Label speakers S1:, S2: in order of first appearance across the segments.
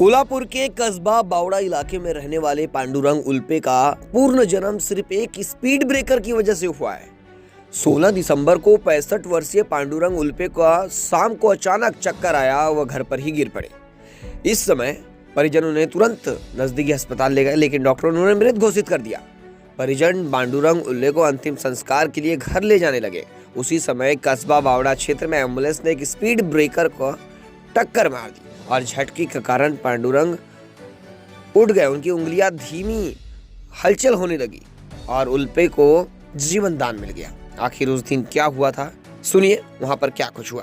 S1: कोल्हापुर के कस्बा बावड़ा इलाके में रहने वाले पांडुरंग उल्पे का पूर्ण जन्म सिर्फ एक स्पीड ब्रेकर की वजह से हुआ है। 16 दिसंबर को 65 वर्षीय पांडुरंग उल्पे का शाम को अचानक चक्कर आया, वह घर पर ही गिर पड़े। इस समय परिजनों ने तुरंत नजदीकी अस्पताल ले गए, लेकिन डॉक्टरों ने उन्हें मृत घोषित कर दिया। परिजन पांडुरंग उल्ले को अंतिम संस्कार के लिए घर ले जाने लगे। उसी समय कस्बा बावड़ा क्षेत्र में एम्बुलेंस ने एक स्पीड ब्रेकर को टक्कर मार दी और झटके के कारण पांडुरंग उठ गए। उनकी उंगलियां धीमी हलचल होने लगी और उल्पे को जीवन दान मिल गया। आखिर उस दिन क्या हुआ था, सुनिए वहां पर क्या कुछ हुआ।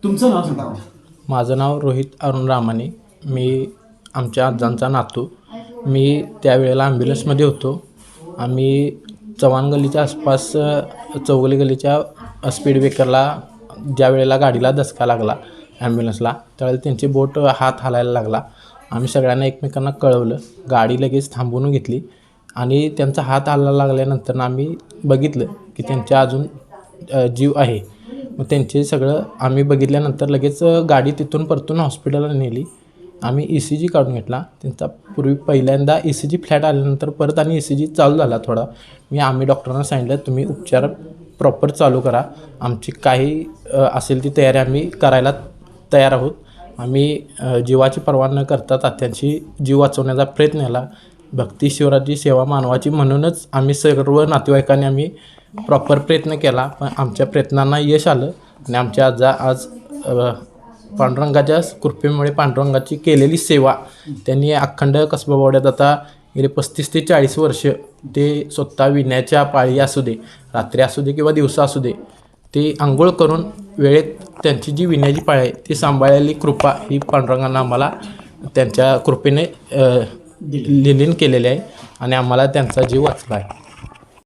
S2: तुमचं नाव सांगा।
S3: माझं नाव रोहित अरुण रामाने, मी आमच्या आजांचा नातू। मी त्यावेळेला ॲम्ब्युलन्समध्ये होतो। आम्ही चव्हाण गल्लीच्या आसपास चौगली गल्लीच्या स्पीड ब्रेकरला ज्या वेळेला गाडीला धक्का लागला ॲम्ब्युलन्सला, त्यावेळेला त्यांची बोट हात हालायला लागला। आम्ही सगळ्यांना एकमेकांना कळवलं, गाडी लगेच थांबवून घेतली आणि त्यांचा हात हालायला लागल्यानंतर आम्ही बघितलं की त्यांच्या अजून जीव आहे। मग त्यांचे सगळं आम्ही बघितल्यानंतर लगेच गाडी तिथून परतून हॉस्पिटलला नेली। आम्ही ECG काढून घेतला त्यांचा। पूर्वी पहिल्यांदा ECG फ्लॅट आल्यानंतर परत आणि ECG चालू झाला थोडा। आम्ही डॉक्टरांना सांगितलं, तुम्ही उपचार प्रॉपर चालू करा, आमची काही असेल ती तयारी आम्ही करायला तयार आहोत। आम्ही जीवाची पर्वा न करता तात्यांची जीव वाचवण्याचा प्रयत्न केला। भक्ती शिवराजी सेवा मानवाची म्हणूनच आम्ही सर्व नातेवाईकांनी आम्ही प्रॉपर प्रयत्न केला, पण आमच्या प्रयत्नांना यश आलं आणि आमच्या आजा आज पांडुरंगाच्या कृपेमुळे पांडुरंगाची केलेली सेवा त्यांनी अखंड कसबा बावड्यात आता गेले 35 ते 40 वर्ष ते स्वतः विण्याच्या पाळी असू दे, रात्री असू दे किंवा दिवसा असू दे, ते आंघोळ करून वेळेत त्यांची जी विण्याची पाळी आहे ती सांभाळलेली कृपा ही पांडुरंगानं आम्हाला त्यांच्या कृपेने लीन केलेली आहे आणि आम्हाला त्यांचा जीव वाचला आहे।